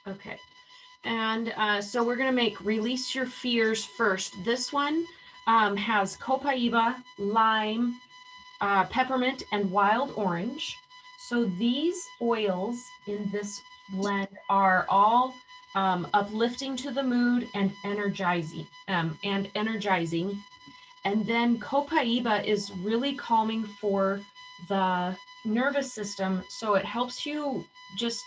Okay. And so we're going to make Release Your Fears first. This one has copaiba, lime, peppermint, and wild orange. So these oils in this blend are all uplifting to the mood and energizing. And then copaiba is really calming for the nervous system. So it helps you just,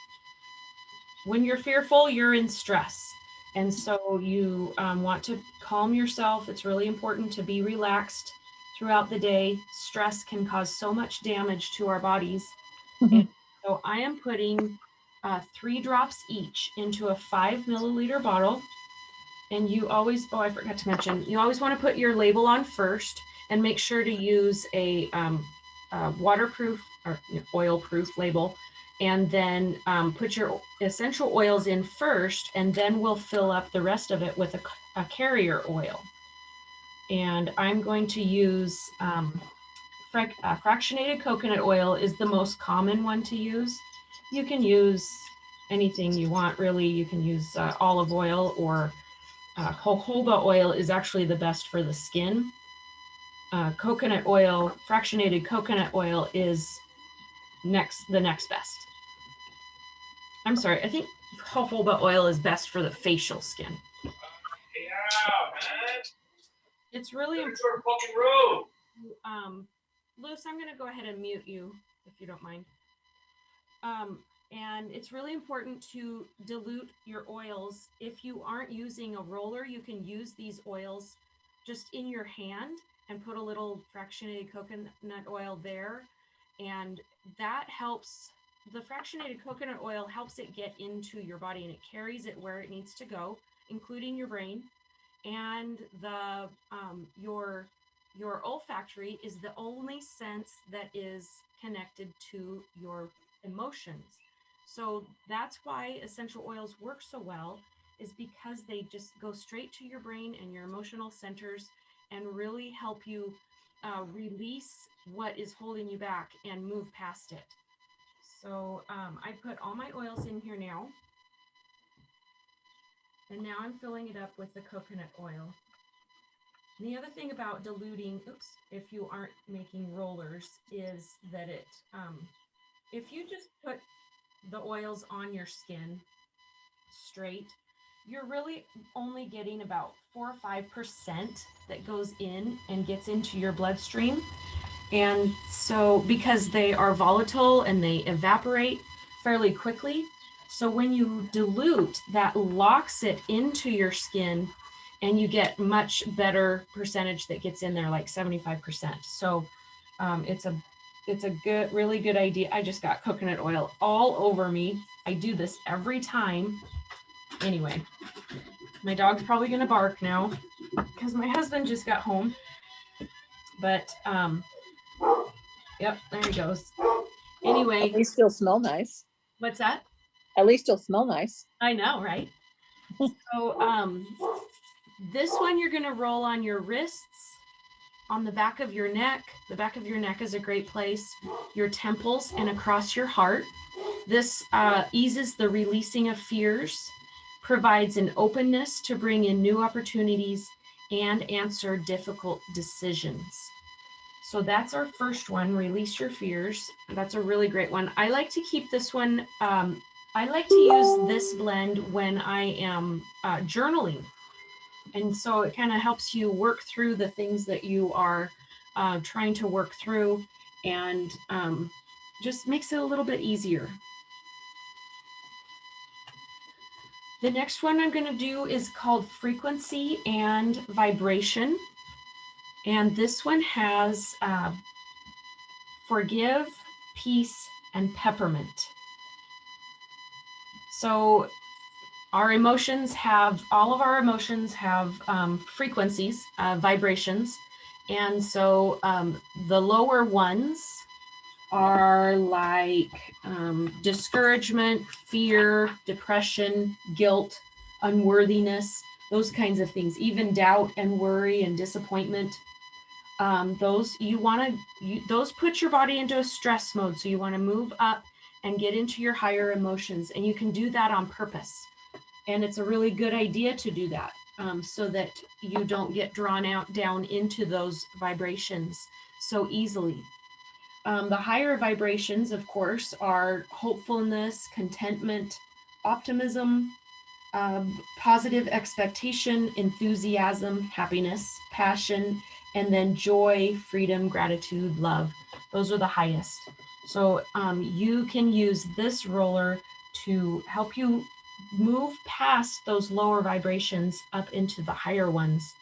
when you're fearful, you're in stress. And so you want to calm yourself. It's really important to be relaxed throughout the day. Stress can cause so much damage to our bodies. And so I am putting 3 drops each into a 5 milliliter bottle. And you always, oh, I forgot to mention, you always want to put your label on first and make sure to use a waterproof or oil-proof label. And then put your essential oils in first, and then we'll fill up the rest of it with a carrier oil. And I'm going to use fractionated coconut oil is the most common one to use. You can use anything you want, really. You can use olive oil, or jojoba oil is actually the best for the skin. Coconut oil, fractionated coconut oil is the next best. I'm sorry, I think jojoba oil is best for the facial skin. Yeah, man. It's really important. Fucking road. Luce, I'm going to go ahead and mute you if you don't mind. And it's really important to dilute your oils. If you aren't using a roller, you can use these oils just in your hand and put a little fractionated coconut oil there. And that helps, the fractionated coconut oil helps it get into your body, and it carries it where it needs to go, including your brain. And the your olfactory is the only sense that is connected to your emotions. So that's why essential oils work so well, is because they just go straight to your brain and your emotional centers and really help you release what is holding you back and move past it. So I put all my oils in here now. And now I'm filling it up with the coconut oil. And the other thing about diluting, if you aren't making rollers, is that it, if you just put the oils on your skin straight, you're really only getting about 4 or 5% that goes in and gets into your bloodstream. And so, because they are volatile and they evaporate fairly quickly, so when you dilute, that locks it into your skin, and you get much better percentage that gets in there, like 75%. So it's a good, really good idea. I just got coconut oil all over me. I do this every time. Anyway, my dog's probably gonna bark now because my husband just got home. But yep, there he goes. Anyway, at least you'll smell nice. What's that? At least you'll smell nice. I know, right? So this one you're gonna roll on your wrists, on the back of your neck. The back of your neck is a great place. Your temples and across your heart. This eases the releasing of fears, provides an openness to bring in new opportunities and answer difficult decisions. So that's our first one, Release Your Fears. That's a really great one. I like to keep this one, I like to use this blend when I am journaling. And so it kind of helps you work through the things that you are trying to work through, and just makes it a little bit easier. The next one I'm going to do is called Frequency and Vibration. And this one has Forgive, Peace, and Peppermint. So our emotions have, all of our emotions have frequencies, vibrations. And so the lower ones are like discouragement, fear, depression, guilt, unworthiness, those kinds of things, even doubt and worry and disappointment. Those you want to, those put your body into a stress mode. So you want to move up and get into your higher emotions. And you can do that on purpose. And it's a really good idea to do that so that you don't get drawn out down into those vibrations so easily. The higher vibrations, of course, are hopefulness, contentment, optimism, positive expectation, enthusiasm, happiness, passion, and then joy, freedom, gratitude, love. Those are the highest. So you can use this roller to help you move past those lower vibrations up into the higher ones.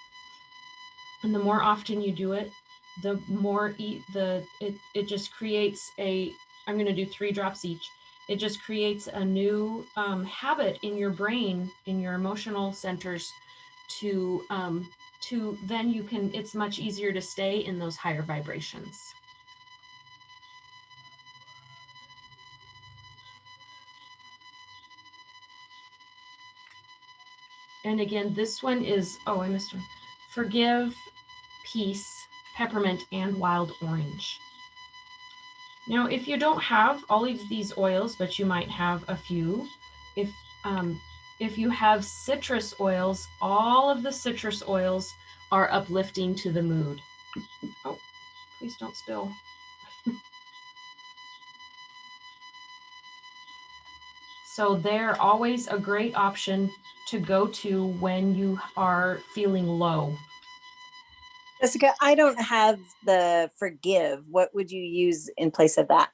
And the more often you do it, the more it just creates I'm going to do 3 drops each. It just creates a new habit in your brain, in your emotional centers to then it's much easier to stay in those higher vibrations. And again, this one is, I missed one. Forgive, peace, peppermint, and wild orange. Now, if you don't have all of these oils, but you might have a few, if you have citrus oils, all of the citrus oils are uplifting to the mood. Oh, please don't spill. So they're always a great option to go to when you are feeling low. Jessica, I don't have the forgive. What would you use in place of that?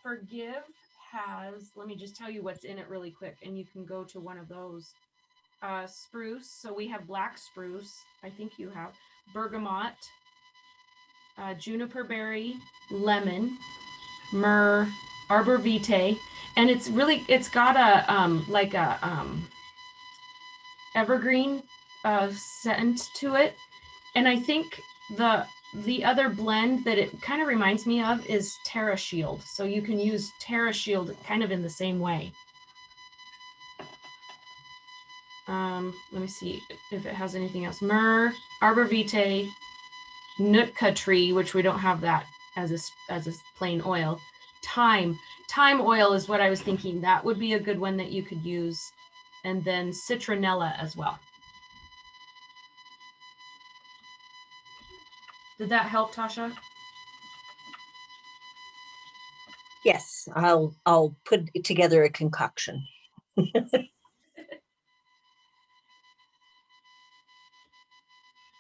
Forgive has, let me just tell you what's in it really quick, and you can go to one of those. Spruce, so we have black spruce, I think you have, bergamot, juniper berry, lemon, myrrh, arbor vitae, and it's got a evergreen scent to it. And I think the other blend that it kind of reminds me of is Terra Shield. So you can use Terra Shield kind of in the same way. Let me see if it has anything else. Myrrh, arbor vitae, Nootka tree, which we don't have that as a plain oil. Thyme oil is what I was thinking. That would be a good one that you could use. And then citronella as well. Did that help, Tasha? Yes, I'll put together a concoction.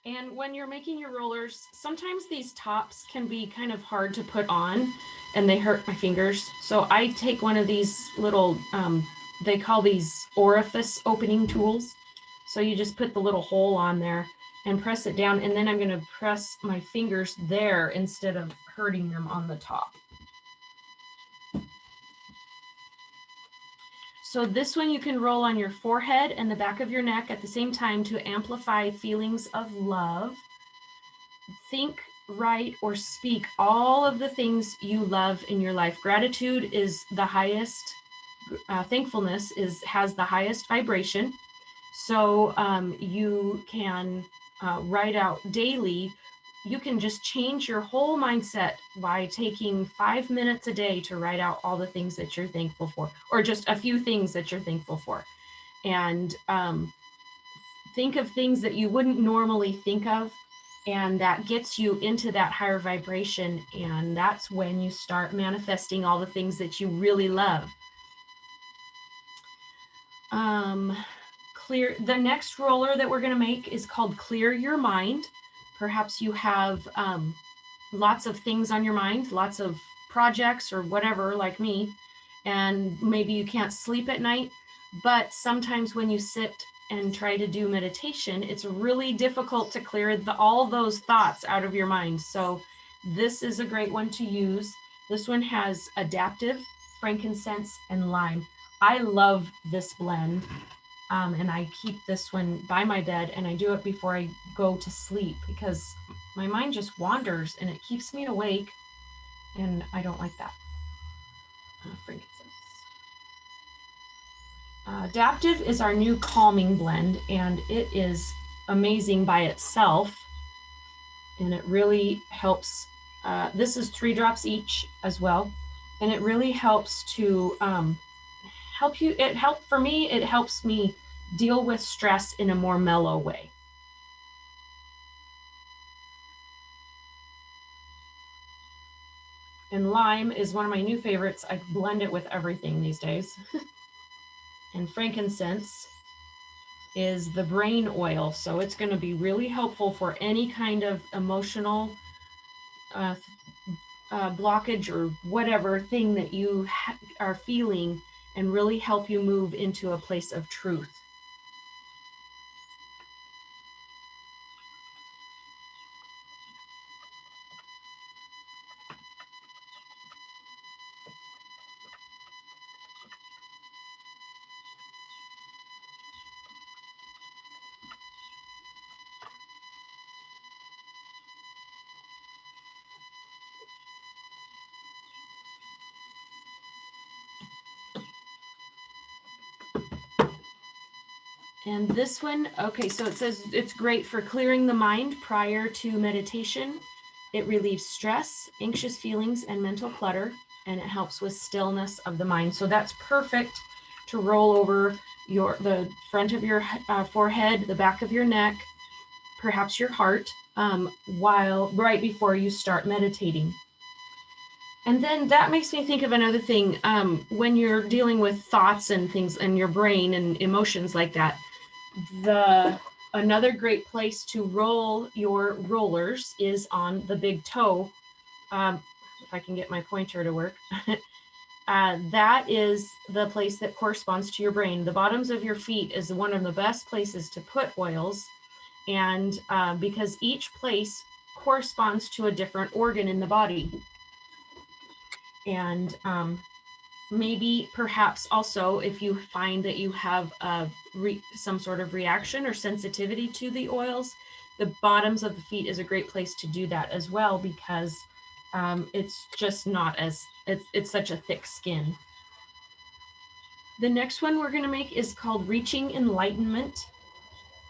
And when you're making your rollers, sometimes these tops can be kind of hard to put on and they hurt my fingers. So I take one of these little, they call these orifice opening tools. So you just put the little hole on there and press it down. And then I'm going to press my fingers there instead of hurting them on the top. So this one you can roll on your forehead and the back of your neck at the same time to amplify feelings of love. Think, write, or speak all of the things you love in your life. Gratitude is the highest, thankfulness has the highest vibration. So you can write out daily. You can just change your whole mindset by taking 5 minutes a day to write out all the things that you're thankful for, or just a few things that you're thankful for. And think of things that you wouldn't normally think of, and that gets you into that higher vibration. And that's when you start manifesting all the things that you really love. The next roller that we're going to make is called Clear Your Mind. Perhaps you have lots of things on your mind, lots of projects or whatever, like me, and maybe you can't sleep at night. But sometimes when you sit and try to do meditation, it's really difficult to clear all those thoughts out of your mind. So this is a great one to use. This one has adaptive, frankincense, and lime. I love this blend. And I keep this one by my bed, and I do it before I go to sleep because my mind just wanders and it keeps me awake, and I don't like that. Frankincense. Adaptive is our new calming blend, and it is amazing by itself, and it really helps. This is 3 drops each as well, And it really helps to help you. For me, it helps me deal with stress in a more mellow way. And lime is one of my new favorites. I blend it with everything these days. And frankincense is the brain oil. So it's going to be really helpful for any kind of emotional blockage or whatever thing that you are feeling, and really help you move into a place of truth. And this one, okay, so it says it's great for clearing the mind prior to meditation. It relieves stress, anxious feelings, and mental clutter, and it helps with stillness of the mind. So that's perfect to roll over the front of your forehead, the back of your neck, perhaps your heart, while right before you start meditating. And then that makes me think of another thing. When you're dealing with thoughts and things in your brain and emotions like that, another great place to roll your rollers is on the big toe. If I can get my pointer to work. That is the place that corresponds to your brain. The bottoms of your feet is one of the best places to put oils, and because each place corresponds to a different organ in the body. And maybe perhaps also if you find that you have some sort of reaction or sensitivity to the oils, the bottoms of the feet is a great place to do that as well, because it's just not as, it's such a thick skin. The next one we're going to make is called Reaching Enlightenment.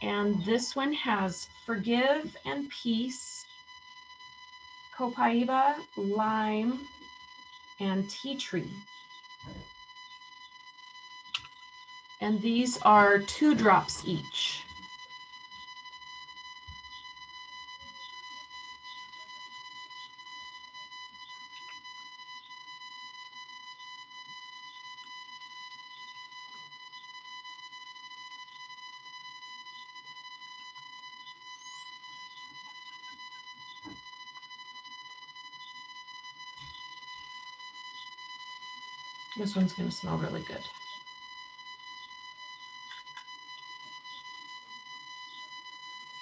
And this one has forgive and peace, copaiba, lime, and tea tree. And these are 2 drops each. This one's going to smell really good.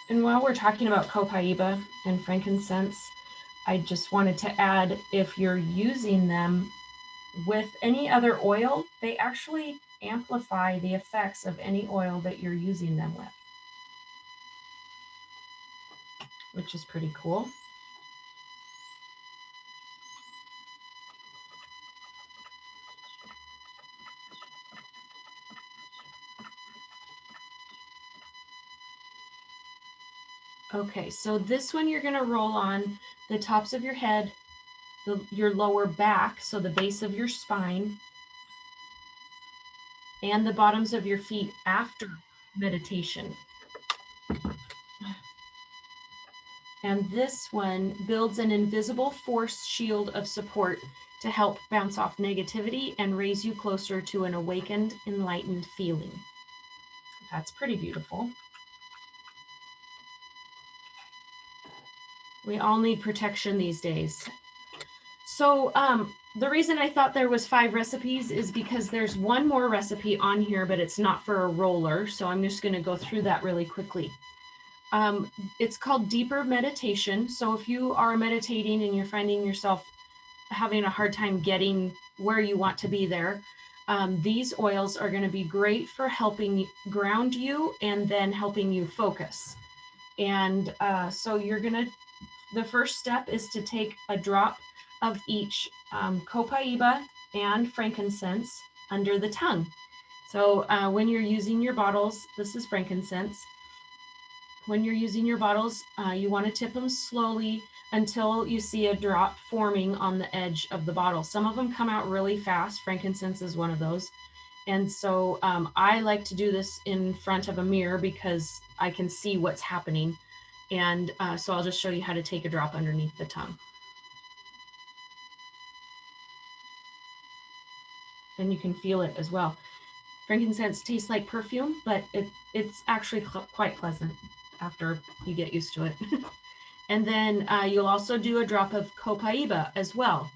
And while we're talking about copaiba and frankincense, I just wanted to add, if you're using them with any other oil, they actually amplify the effects of any oil that you're using them with, which is pretty cool. Okay, so this one you're going to roll on the tops of your head, your lower back, so the base of your spine, and the bottoms of your feet after meditation. And this one builds an invisible force shield of support to help bounce off negativity and raise you closer to an awakened, enlightened feeling. That's pretty beautiful. We all need protection these days. So the reason I thought there was 5 recipes is because there's one more recipe on here, but it's not for a roller. So I'm just going to go through that really quickly. It's called Deeper Meditation. So if you are meditating and you're finding yourself having a hard time getting where you want to be there, these oils are going to be great for helping ground you and then helping you focus. And so the first step is to take a drop of each copaiba and frankincense under the tongue. So when you're using your bottles, this is frankincense. When you're using your bottles, you want to tip them slowly until you see a drop forming on the edge of the bottle. Some of them come out really fast. Frankincense is one of those. And so I like to do this in front of a mirror because I can see what's happening. And so I'll just show you how to take a drop underneath the tongue. And you can feel it as well. Frankincense tastes like perfume, but it's actually quite pleasant after you get used to it. And then you'll also do a drop of Copaiba as well.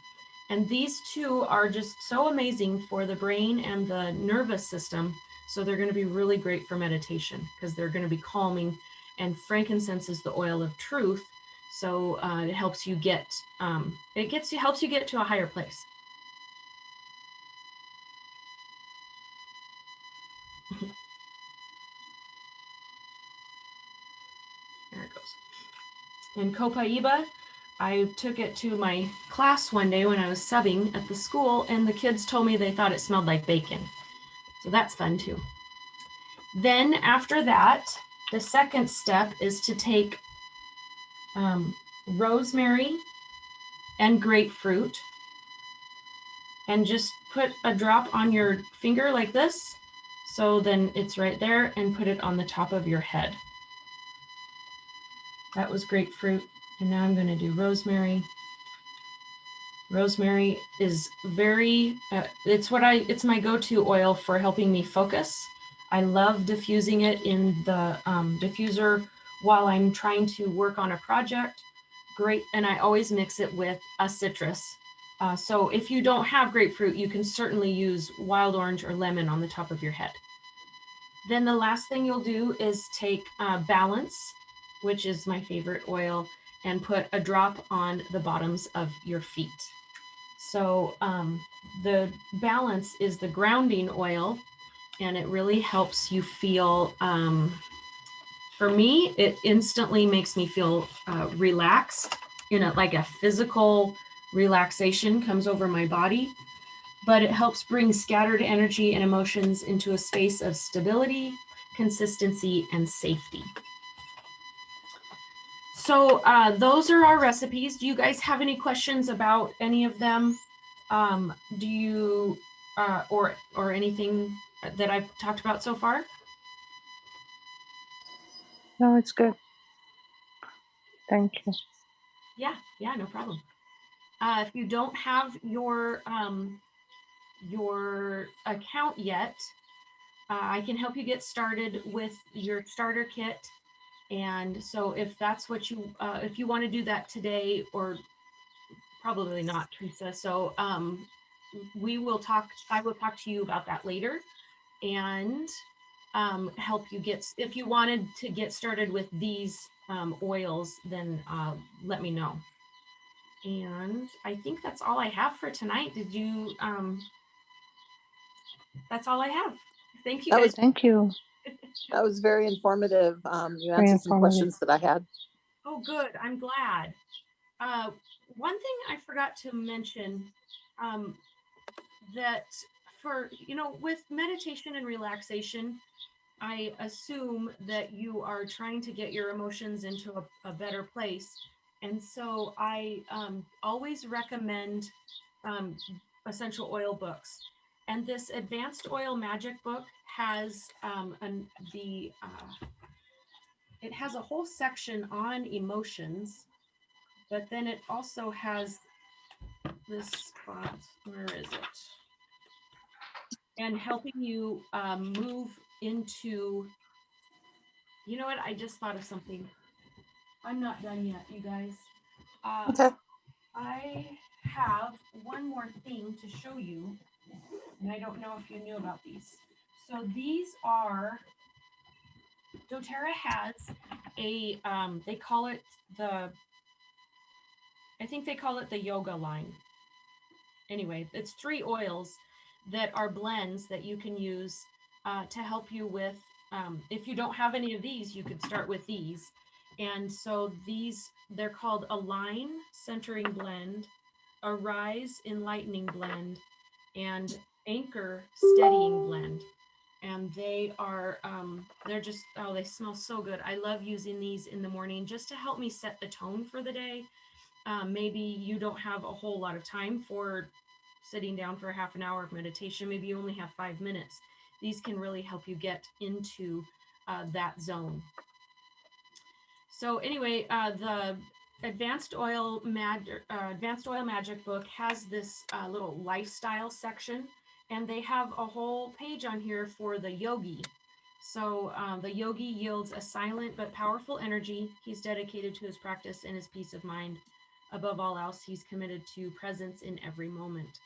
And these two are just so amazing for the brain and the nervous system. So they're going to be really great for meditation because they're going to be calming. And frankincense is the oil of truth. So it helps you get, helps you get to a higher place. There it goes. And Copaiba, I took it to my class one day when I was subbing at the school, and the kids told me they thought it smelled like bacon. So that's fun too. Then after that, the second step is to take rosemary and grapefruit and just put a drop on your finger like this. So then it's right there, and put it on the top of your head. That was grapefruit. And now I'm going to do rosemary. Rosemary is very, it's my go-to oil for helping me focus. I love diffusing it in the diffuser while I'm trying to work on a project. Great, and I always mix it with a citrus. So if you don't have grapefruit, you can certainly use wild orange or lemon on the top of your head. Then the last thing you'll do is take Balance, which is my favorite oil, and put a drop on the bottoms of your feet. So the Balance is the grounding oil, and it really helps you feel, for me, it instantly makes me feel relaxed, like a physical relaxation comes over my body, but it helps bring scattered energy and emotions into a space of stability, consistency, and safety. So those are our recipes. Do you guys have any questions about any of them? Do you, or anything that I've talked about so far? No, it's good. Thank you. Yeah, no problem. If you don't have your account yet, I can help you get started with your starter kit. And so if that's what you, if you want to do that today, or probably not, Teresa. So I will talk to you about that later, and help you get, if you wanted to get started with these oils, then let me know. And I think that's all I have for tonight. Did you, that's all I have. Thank you guys. Thank you. That was very informative. You Very answered some informative. questions that I had. Oh, good. I'm glad. One thing I forgot to mention, that for, with meditation and relaxation, I assume that you are trying to get your emotions into a better place. And so I always recommend essential oil books. And this Advanced Oil Magic book has it has a whole section on emotions, but then it also has this spot, where is it? And helping you move into, you know what? I just thought of something. I'm not done yet, you guys. Okay. I have one more thing to show you, and I don't know if you knew about these. So these are, doTERRA has a, they call it the, I think they call it the yoga line. Anyway, it's 3 oils that are blends that you can use to help you with, if you don't have any of these, you could start with these. And so these, they're called Align Centering Blend, Arise Enlightening Blend, and Anchor Steadying Blend. And they are, they're just, oh, they smell so good. I love using these in the morning just to help me set the tone for the day. maybe you don't have a whole lot of time for sitting down for half an hour of meditation. Maybe you only have 5 minutes. These can really help you get into that zone. So anyway, the Advanced Oil Magic book has this little lifestyle section, and they have a whole page on here for the yogi. So the yogi yields a silent but powerful energy. He's dedicated to his practice and his peace of mind. Above all else, he's committed to presence in every moment.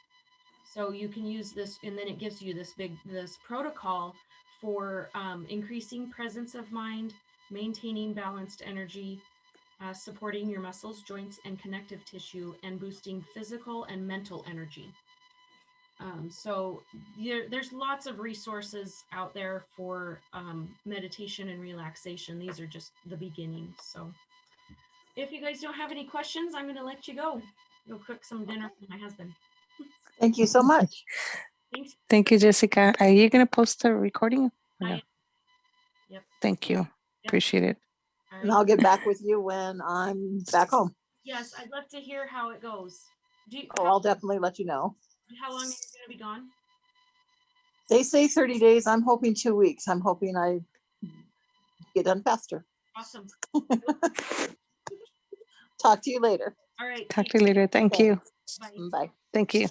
So you can use this, and then it gives you this protocol for increasing presence of mind, maintaining balanced energy, supporting your muscles, joints, and connective tissue, and boosting physical and mental energy. So there's lots of resources out there for meditation and relaxation. These are just the beginning. So if you guys don't have any questions, I'm going to let you go. Go cook some dinner for my husband. Thank you so much. Thanks. Thank you, Jessica. Are you going to post the recording? or no? Yep. Thank you. Appreciate it. All And right. I'll get back with you when I'm back home. Yes, I'd love to hear how it goes. Oh, I'll definitely let you know. How long are you going to be gone? They say 30 days. I'm hoping 2 weeks. I'm hoping I get done faster. Awesome. Talk to you later. All right. Talk to you later. Thank Okay. you. Bye. Bye. Thank you.